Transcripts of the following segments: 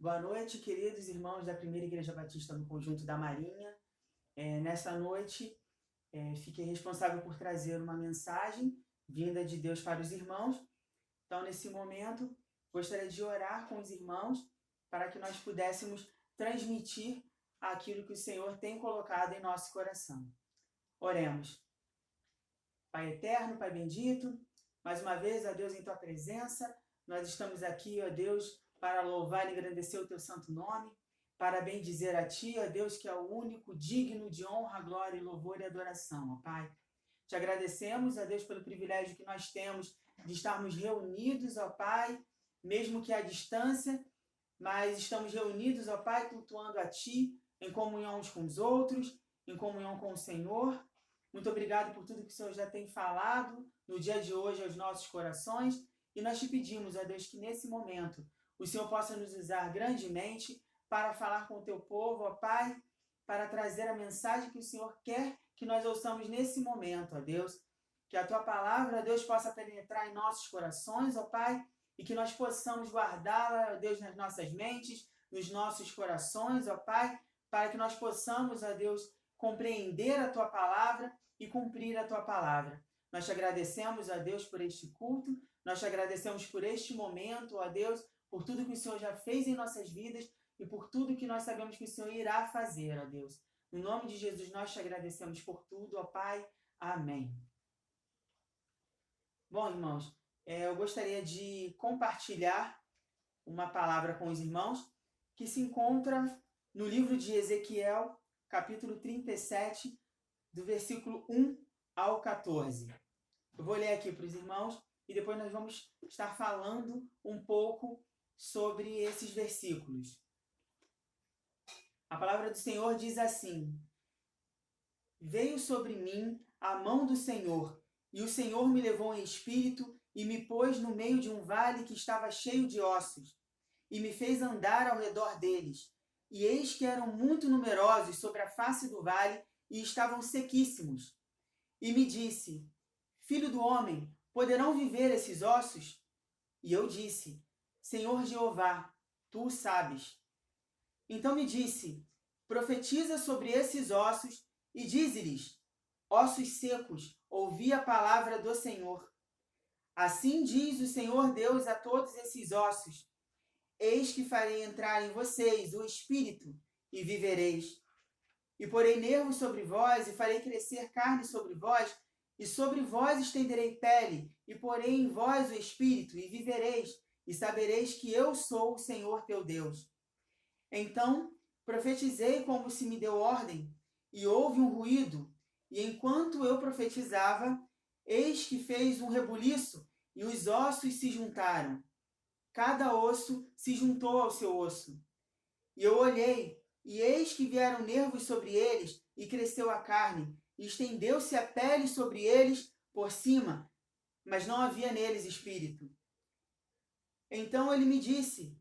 Boa noite, queridos irmãos da Primeira Igreja Batista no Conjunto da Marinha. Nessa noite, fiquei responsável por trazer uma mensagem vinda de Deus para os irmãos. Então, nesse momento, gostaria de orar com os irmãos para que nós pudéssemos transmitir aquilo que o Senhor tem colocado em nosso coração. Oremos. Pai eterno, Pai bendito, mais uma vez, ó Deus, em Tua presença, nós estamos aqui, ó Deus, para louvar e engrandecer o Teu santo nome, para bendizer a Ti, ó Deus, que é o único digno de honra, glória, louvor e adoração, ó Pai. Te agradecemos, ó Deus, pelo privilégio que nós temos de estarmos reunidos, ó Pai, mesmo que à distância, mas estamos reunidos, ó Pai, cultuando a Ti, em comunhão uns com os outros, em comunhão com o Senhor. Muito obrigado por tudo que o Senhor já tem falado no dia de hoje aos nossos corações. E nós te pedimos, ó Deus, que nesse momento o Senhor possa nos usar grandemente para falar com o teu povo, ó Pai, para trazer a mensagem que o Senhor quer que nós ouçamos nesse momento, ó Deus. Que a tua palavra, ó Deus, possa penetrar em nossos corações, ó Pai, e que nós possamos guardá-la, ó Deus, nas nossas mentes, nos nossos corações, ó Pai, para que nós possamos, ó Deus, compreender a tua palavra e cumprir a tua palavra. Nós te agradecemos, ó Deus, por este culto, nós te agradecemos por este momento, ó Deus, por tudo que o Senhor já fez em nossas vidas e por tudo que nós sabemos que o Senhor irá fazer, ó Deus. No nome de Jesus, nós te agradecemos por tudo, ó Pai. Amém. Bom, irmãos, eu gostaria de compartilhar uma palavra com os irmãos que se encontra no livro de Ezequiel, capítulo 37, do versículo 1 ao 14. Eu vou ler aqui para os irmãos e depois nós vamos estar falando um pouco sobre esses versículos. A palavra do Senhor diz assim: Veio sobre mim a mão do Senhor, e o Senhor me levou em espírito e me pôs no meio de um vale que estava cheio de ossos, e me fez andar ao redor deles. E eis que eram muito numerosos sobre a face do vale e estavam sequíssimos. E me disse: Filho do homem, poderão viver esses ossos? E eu disse: Senhor Jeová, tu o sabes. Então me disse: Profetiza sobre esses ossos e dize-lhes: Ossos secos, ouvi a palavra do Senhor. Assim diz o Senhor Deus a todos esses ossos: Eis que farei entrar em vocês o espírito, e vivereis. E porei nervos sobre vós, e farei crescer carne sobre vós, e sobre vós estenderei pele, e porei em vós o espírito, e vivereis, e sabereis que eu sou o Senhor teu Deus. Então profetizei como se me deu ordem, e houve um ruído, e enquanto eu profetizava, eis que fez um rebuliço, e os ossos se juntaram. Cada osso se juntou ao seu osso. E eu olhei, e eis que vieram nervos sobre eles, e cresceu a carne, e estendeu-se a pele sobre eles por cima, mas não havia neles espírito. Então ele me disse: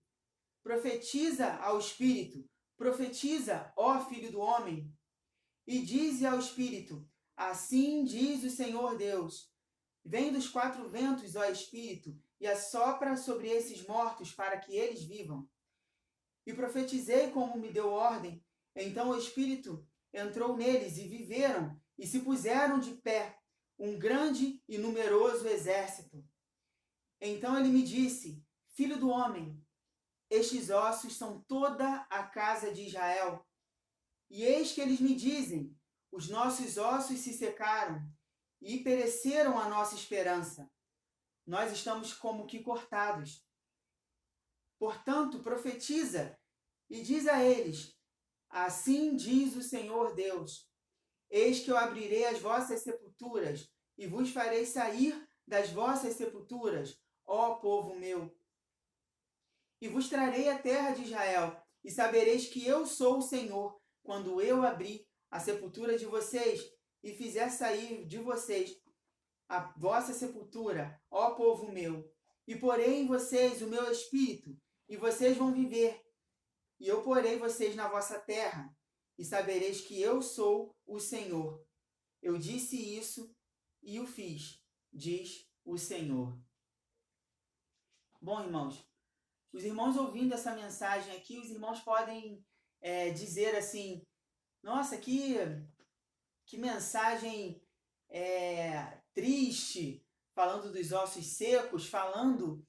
Profetiza ao espírito, profetiza, ó filho do homem, e dize ao espírito: Assim diz o Senhor Deus: Vem dos quatro ventos, ó espírito, e assopra sobre esses mortos para que eles vivam. E profetizei como me deu ordem. Então o espírito entrou neles e viveram, e se puseram de pé, um grande e numeroso exército. Então ele me disse: Filho do homem, estes ossos são toda a casa de Israel. E eis que eles me dizem: Os nossos ossos se secaram, e pereceram a nossa esperança. Nós estamos como que cortados. Portanto, profetiza e diz a eles: Assim diz o Senhor Deus: Eis que eu abrirei as vossas sepulturas e vos farei sair das vossas sepulturas, ó povo meu. E vos trarei a terra de Israel, e sabereis que eu sou o Senhor, quando eu abrir a sepultura de vocês e fizer sair de vocês a vossa sepultura, ó povo meu. E porei em vocês o meu espírito, e vocês vão viver. E eu porei vocês na vossa terra, e sabereis que eu sou o Senhor. Eu disse isso e o fiz, diz o Senhor. Bom, irmãos, os irmãos ouvindo essa mensagem aqui, os irmãos podem dizer assim, nossa, que mensagem triste, falando dos ossos secos, falando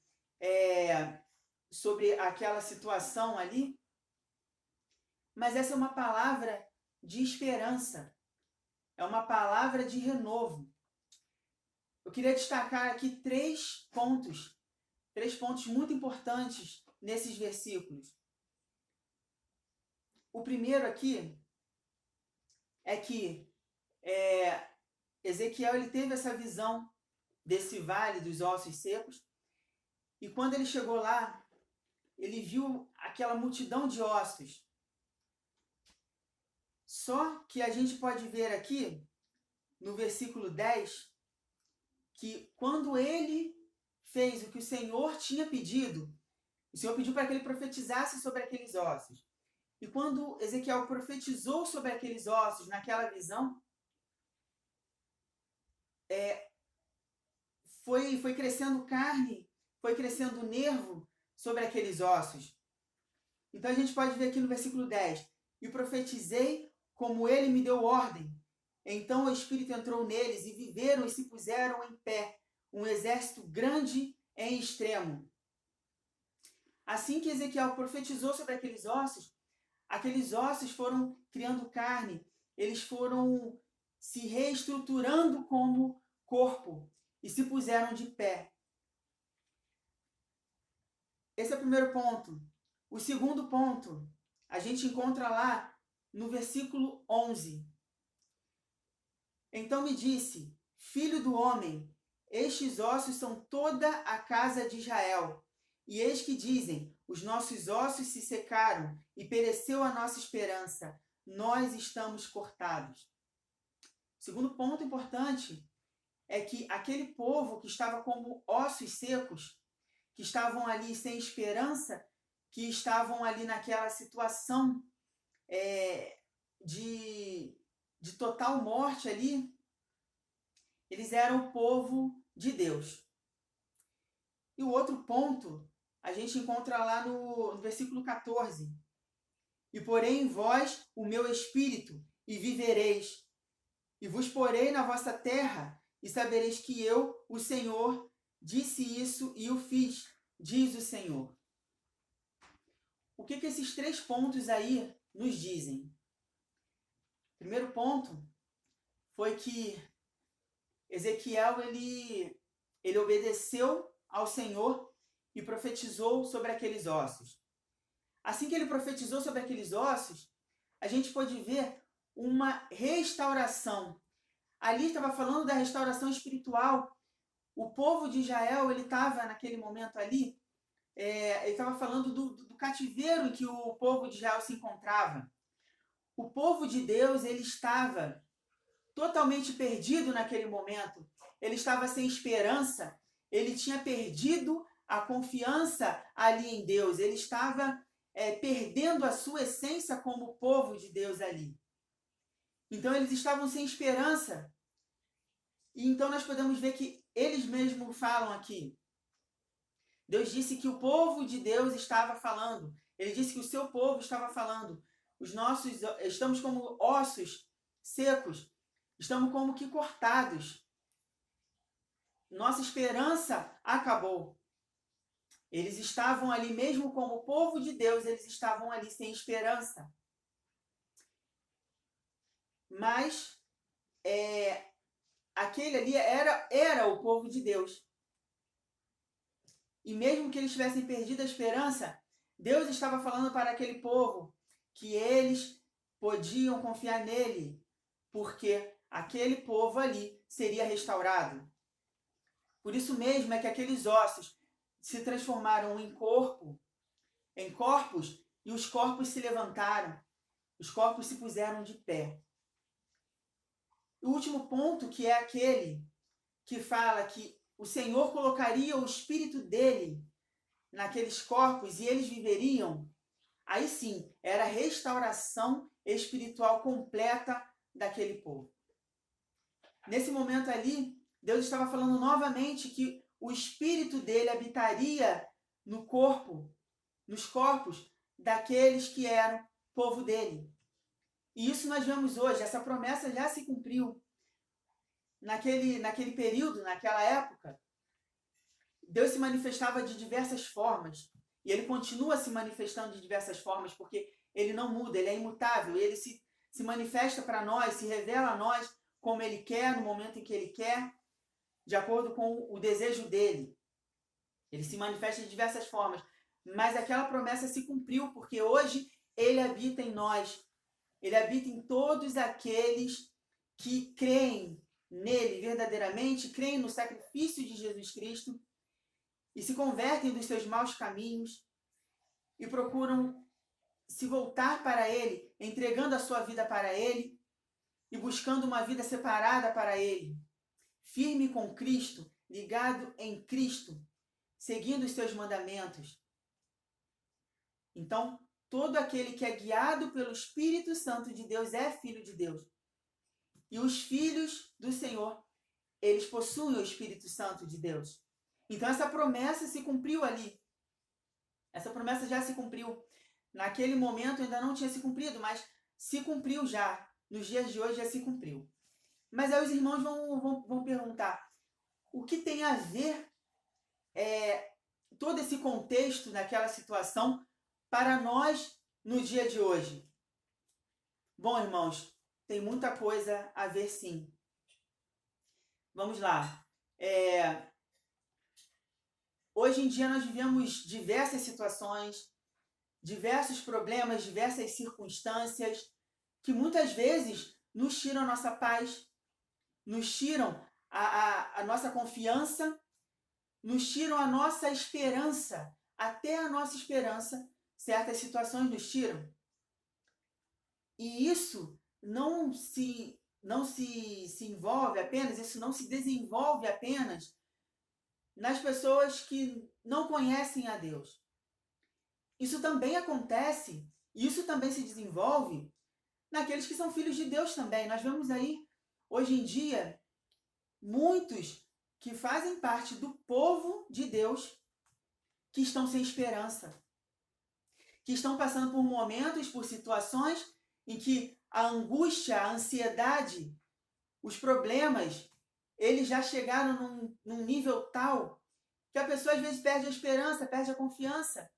sobre aquela situação ali. Mas essa é uma palavra de esperança, é uma palavra de renovo. Eu queria destacar aqui três pontos muito importantes nesses versículos. O primeiro aqui é que Ezequiel ele teve essa visão desse vale dos ossos secos, e quando ele chegou lá, ele viu aquela multidão de ossos. Só que a gente pode ver aqui, no versículo 10, que quando ele fez o que o Senhor tinha pedido, o Senhor pediu para que ele profetizasse sobre aqueles ossos. E quando Ezequiel profetizou sobre aqueles ossos, naquela visão, foi crescendo carne, foi crescendo nervo sobre aqueles ossos. Então a gente pode ver aqui no versículo 10, e profetizei como ele me deu ordem. Então o Espírito entrou neles e viveram e se puseram em pé, um exército grande em extremo. Assim que Ezequiel profetizou sobre aqueles ossos foram criando carne, eles foram se reestruturando como corpo e se puseram de pé. Esse é o primeiro ponto. O segundo ponto, a gente encontra lá no versículo 11. Então me disse, filho do homem, estes ossos são toda a casa de Israel. E eis que dizem, os nossos ossos se secaram e pereceu a nossa esperança. Nós estamos cortados. O segundo ponto importante é que aquele povo que estava como ossos secos, que estavam ali sem esperança, que estavam ali naquela situação de total morte ali, eles eram o povo de Deus. E o outro ponto a gente encontra lá no versículo 14. E porei em vós o meu espírito, e vivereis, e vos porei na vossa terra, e sabereis que eu, o Senhor, disse isso e o fiz, diz o Senhor. O que esses três pontos aí nos dizem? O primeiro ponto foi que Ezequiel ele obedeceu ao Senhor e profetizou sobre aqueles ossos. Assim que ele profetizou sobre aqueles ossos, a gente pôde ver uma restauração. Ali estava falando da restauração espiritual. O povo de Israel, ele estava naquele momento ali, ele estava falando do cativeiro em que o povo de Israel se encontrava. O povo de Deus, ele estava totalmente perdido naquele momento. Ele estava sem esperança, ele tinha perdido a confiança ali em Deus, ele estava perdendo a sua essência como povo de Deus ali. Então eles estavam sem esperança. E então nós podemos ver que eles mesmos falam aqui. Deus disse que o povo de Deus estava falando. Ele disse que o seu povo estava falando. Estamos como ossos secos. Estamos como que cortados. Nossa esperança acabou. Eles estavam ali, mesmo como povo de Deus, eles estavam ali sem esperança. Mas aquele ali era o povo de Deus. E mesmo que eles tivessem perdido a esperança, Deus estava falando para aquele povo que eles podiam confiar nele, porque aquele povo ali seria restaurado. Por isso mesmo é que aqueles ossos se transformaram em corpos, e os corpos se levantaram, os corpos se puseram de pé. O último ponto, que é aquele que fala que o Senhor colocaria o Espírito dele naqueles corpos e eles viveriam, aí sim, era a restauração espiritual completa daquele povo. Nesse momento ali, Deus estava falando novamente que o Espírito dele habitaria no corpo nos corpos daqueles que eram povo dele. E isso nós vemos hoje, essa promessa já se cumpriu. Naquele período, naquela época, Deus se manifestava de diversas formas. E ele continua se manifestando de diversas formas, porque ele não muda, ele é imutável. Ele se manifesta para nós, se revela a nós como ele quer, no momento em que ele quer, de acordo com o desejo dele. Ele se manifesta de diversas formas. Mas aquela promessa se cumpriu, porque hoje ele habita em nós. Ele habita em todos aqueles que creem nele verdadeiramente, creem no sacrifício de Jesus Cristo e se convertem dos seus maus caminhos e procuram se voltar para ele, entregando a sua vida para ele e buscando uma vida separada para ele, firme com Cristo, ligado em Cristo, seguindo os seus mandamentos. Então, todo aquele que é guiado pelo Espírito Santo de Deus é filho de Deus. E os filhos do Senhor, eles possuem o Espírito Santo de Deus. Então, essa promessa se cumpriu ali. Essa promessa já se cumpriu. Naquele momento ainda não tinha se cumprido, mas se cumpriu já. Nos dias de hoje já se cumpriu. Mas aí os irmãos vão perguntar, o que tem a ver todo esse contexto naquela situação para nós no dia de hoje? Bom, irmãos, tem muita coisa a ver, sim. Vamos lá. Hoje em dia nós vivemos diversas situações, diversos problemas, diversas circunstâncias que muitas vezes nos tiram a nossa paz, nos tiram a nossa confiança, nos tiram a nossa esperança, até a nossa esperança, certas situações nos tiram. E isso não se envolve apenas, isso não se desenvolve apenas nas pessoas que não conhecem a Deus. Isso também acontece, isso também se desenvolve naqueles que são filhos de Deus também. Nós vemos aí, hoje em dia, muitos que fazem parte do povo de Deus que estão sem esperança, que estão passando por momentos, por situações em que a angústia, a ansiedade, os problemas, eles já chegaram num nível tal que a pessoa às vezes perde a esperança, perde a confiança.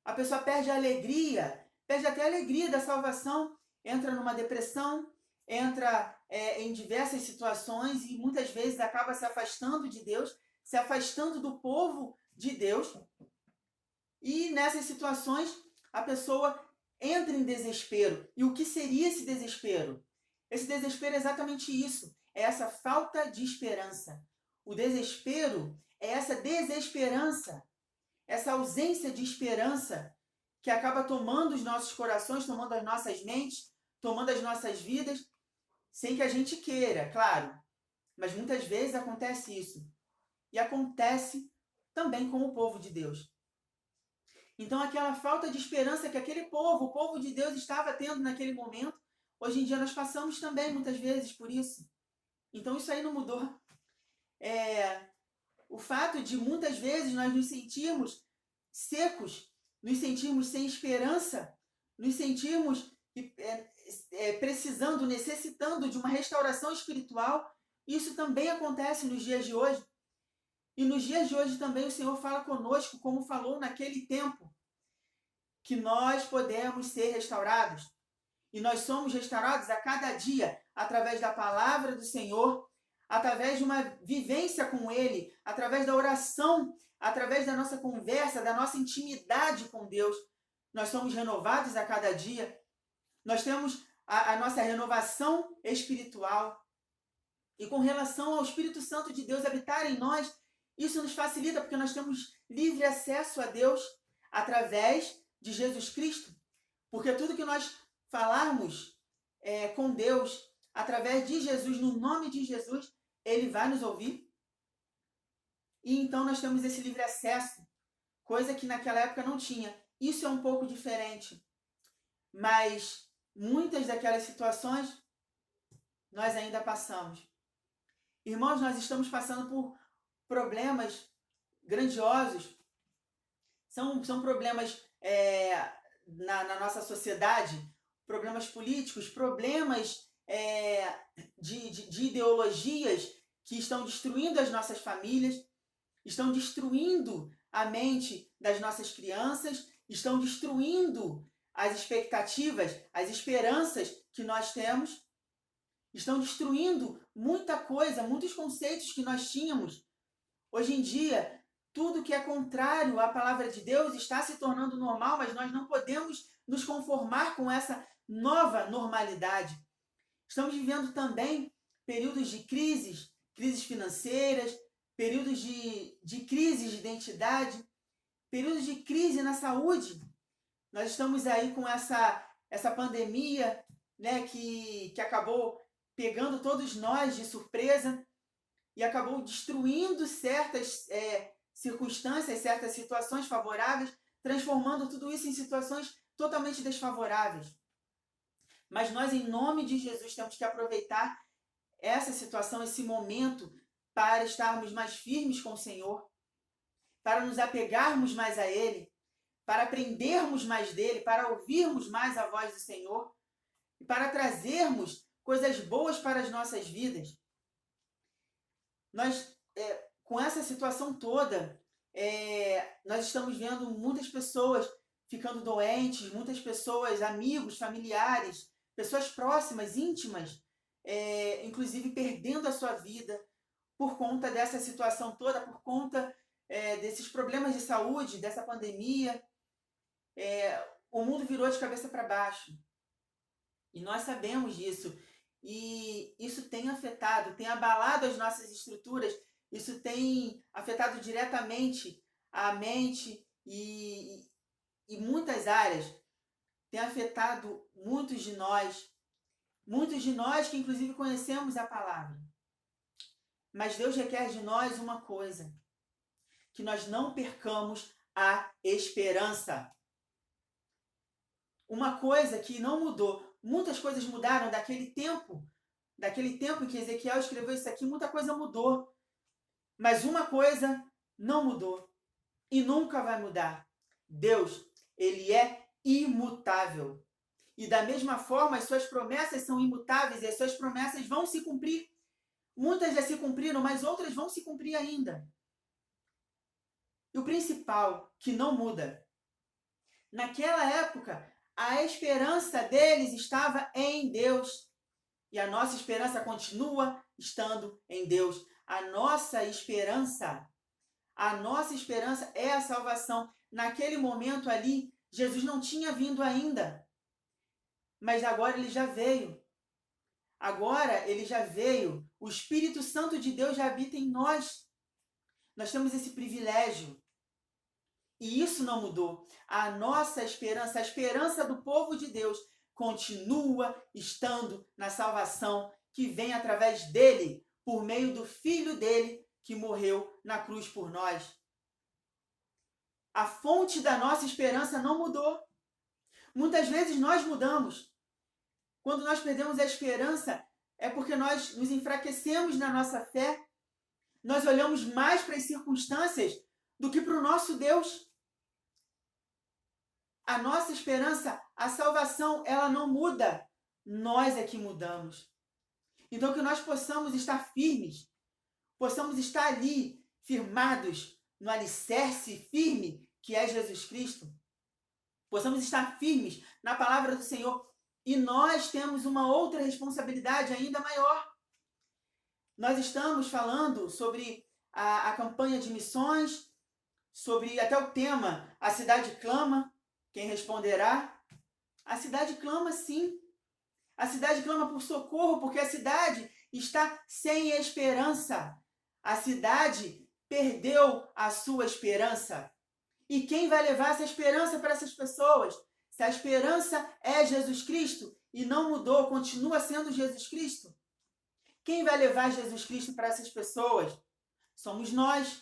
A pessoa perde a alegria, perde até a alegria da salvação, entra numa depressão, entra em diversas situações e muitas vezes acaba se afastando de Deus, se afastando do povo de Deus. E nessas situações a pessoa entra em desespero. E o que seria esse desespero? Esse desespero é exatamente isso, é essa falta de esperança. O desespero é essa desesperança, essa ausência de esperança que acaba tomando os nossos corações, tomando as nossas mentes, tomando as nossas vidas, sem que a gente queira, claro. Mas muitas vezes acontece isso. E acontece também com o povo de Deus. Então aquela falta de esperança que aquele povo, o povo de Deus, estava tendo naquele momento, hoje em dia nós passamos também muitas vezes por isso. Então isso aí não mudou. O fato de muitas vezes nós nos sentirmos secos, nos sentirmos sem esperança, nos sentirmos precisando, necessitando de uma restauração espiritual, isso também acontece nos dias de hoje. E nos dias de hoje também o Senhor fala conosco, como falou naquele tempo, que nós podemos ser restaurados. E nós somos restaurados a cada dia, através da palavra do Senhor, através de uma vivência com Ele, através da oração, através da nossa conversa, da nossa intimidade com Deus. Nós somos renovados a cada dia. Nós temos a nossa renovação espiritual. E com relação ao Espírito Santo de Deus habitar em nós, isso nos facilita, porque nós temos livre acesso a Deus através de Jesus Cristo. Porque tudo que nós falarmos com Deus, através de Jesus, no nome de Jesus, Ele vai nos ouvir. E então nós temos esse livre acesso, coisa que naquela época não tinha. Isso é um pouco diferente. Mas muitas daquelas situações nós ainda passamos. Irmãos, nós estamos passando por problemas grandiosos, São problemas na nossa sociedade, problemas políticos, problemas de ideologias que estão destruindo as nossas famílias, estão destruindo a mente das nossas crianças, estão destruindo as expectativas, as esperanças que nós temos, estão destruindo muita coisa, muitos conceitos que nós tínhamos. Hoje em dia, tudo que é contrário à palavra de Deus está se tornando normal, mas nós não podemos nos conformar com essa nova normalidade. Estamos vivendo também períodos de crises financeiras, períodos de crises de identidade, períodos de crise na saúde. Nós estamos aí com essa pandemia, né, que acabou pegando todos nós de surpresa e acabou destruindo certas circunstâncias, certas situações favoráveis, transformando tudo isso em situações totalmente desfavoráveis. Mas nós, em nome de Jesus, temos que aproveitar essa situação, esse momento, para estarmos mais firmes com o Senhor, para nos apegarmos mais a Ele, para aprendermos mais dEle, para ouvirmos mais a voz do Senhor e para trazermos coisas boas para as nossas vidas. Nós, com essa situação toda, nós estamos vendo muitas pessoas ficando doentes, muitas pessoas, amigos, familiares, pessoas próximas, íntimas, inclusive perdendo a sua vida por conta dessa situação toda, por conta desses problemas de saúde, dessa pandemia. O mundo virou de cabeça para baixo. E nós sabemos disso. E isso tem afetado, tem abalado as nossas estruturas, isso tem afetado diretamente a mente e muitas áreas. Tem afetado muitos de nós que inclusive conhecemos a palavra. Mas Deus requer de nós uma coisa, que nós não percamos a esperança. Uma coisa que não mudou. Muitas coisas mudaram daquele tempo em que Ezequiel escreveu isso aqui, muita coisa mudou. Mas uma coisa não mudou e nunca vai mudar. Deus, Ele é imutável. E da mesma forma, as suas promessas são imutáveis e as suas promessas vão se cumprir. Muitas já se cumpriram, mas outras vão se cumprir ainda. E o principal, que não muda. Naquela época, a esperança deles estava em Deus. E a nossa esperança continua estando em Deus. A nossa esperança é a salvação. Naquele momento ali, Jesus não tinha vindo ainda. Mas agora ele já veio. Agora ele já veio. O Espírito Santo de Deus já habita em nós. Nós temos esse privilégio. E isso não mudou. A nossa esperança, a esperança do povo de Deus, continua estando na salvação que vem através dele, por meio do Filho dele, que morreu na cruz por nós. A fonte da nossa esperança não mudou. Muitas vezes nós mudamos. Quando nós perdemos a esperança, é porque nós nos enfraquecemos na nossa fé. Nós olhamos mais para as circunstâncias do que para o nosso Deus. A nossa esperança, a salvação, ela não muda. Nós é que mudamos. Então que nós possamos estar firmes, possamos estar ali, firmados no alicerce firme que é Jesus Cristo. Possamos estar firmes na palavra do Senhor. E nós temos uma outra responsabilidade ainda maior. Nós estamos falando sobre a campanha de missões, sobre até o tema A Cidade Clama. Quem responderá? A cidade clama, sim. A cidade clama por socorro, porque a cidade está sem esperança. A cidade perdeu a sua esperança. E quem vai levar essa esperança para essas pessoas? Se a esperança é Jesus Cristo e não mudou, continua sendo Jesus Cristo, quem vai levar Jesus Cristo para essas pessoas? Somos nós,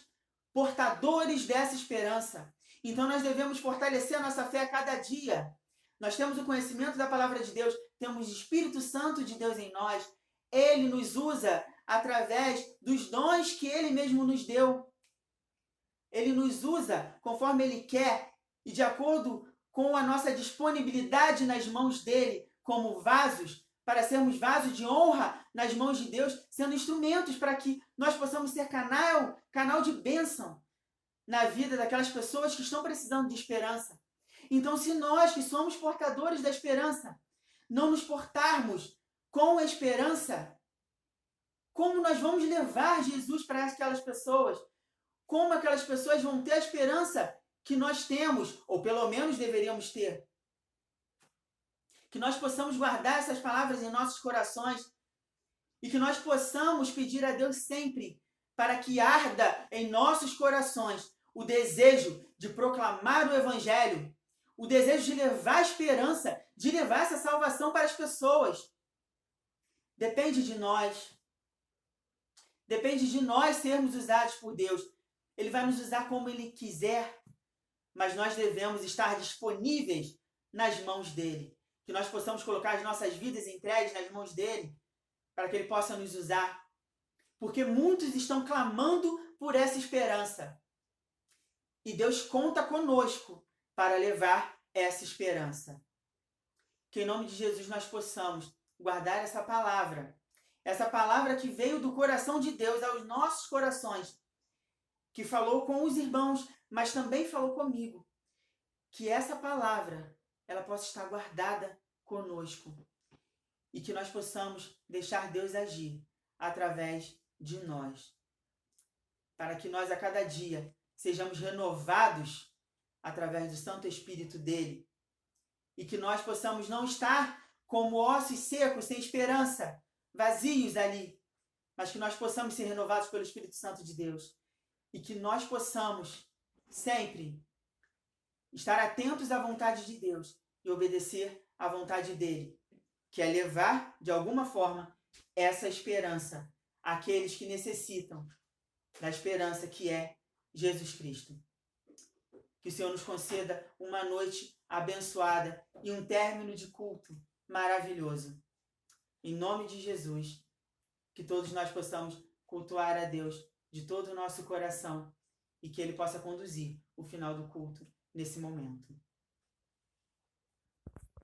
portadores dessa esperança. Então nós devemos fortalecer a nossa fé a cada dia. Nós temos o conhecimento da palavra de Deus, temos o Espírito Santo de Deus em nós. Ele nos usa através dos dons que Ele mesmo nos deu. Ele nos usa conforme Ele quer e de acordo com a nossa disponibilidade nas mãos dele, como vasos, para sermos vasos de honra nas mãos de Deus, sendo instrumentos para que nós possamos ser canal de bênção na vida daquelas pessoas que estão precisando de esperança. Então, se nós que somos portadores da esperança, não nos portarmos com a esperança, como nós vamos levar Jesus para aquelas pessoas? Como aquelas pessoas vão ter a esperança que nós temos, ou pelo menos deveríamos ter? Que nós possamos guardar essas palavras em nossos corações e que nós possamos pedir a Deus sempre para que arda em nossos corações o desejo de proclamar o Evangelho, o desejo de levar a esperança, de levar essa salvação para as pessoas. Depende de nós. Depende de nós sermos usados por Deus. Ele vai nos usar como Ele quiser, mas nós devemos estar disponíveis nas mãos dEle. Que nós possamos colocar as nossas vidas entregues nas mãos dEle, para que Ele possa nos usar. Porque muitos estão clamando por essa esperança. E Deus conta conosco para levar essa esperança. Que em nome de Jesus nós possamos guardar essa palavra que veio do coração de Deus aos nossos corações, que falou com os irmãos, mas também falou comigo. Que essa palavra, ela possa estar guardada conosco e que nós possamos deixar Deus agir através de nós, para que nós a cada dia sejamos renovados através do Santo Espírito dele e que nós possamos não estar como ossos secos, sem esperança, vazios ali, mas que nós possamos ser renovados pelo Espírito Santo de Deus e que nós possamos sempre estar atentos à vontade de Deus e obedecer à vontade dele, que é levar, de alguma forma, essa esperança àqueles que necessitam da esperança que é Jesus Cristo. Que o Senhor nos conceda uma noite abençoada e um término de culto maravilhoso. Em nome de Jesus, que todos nós possamos cultuar a Deus de todo o nosso coração e que Ele possa conduzir o final do culto nesse momento.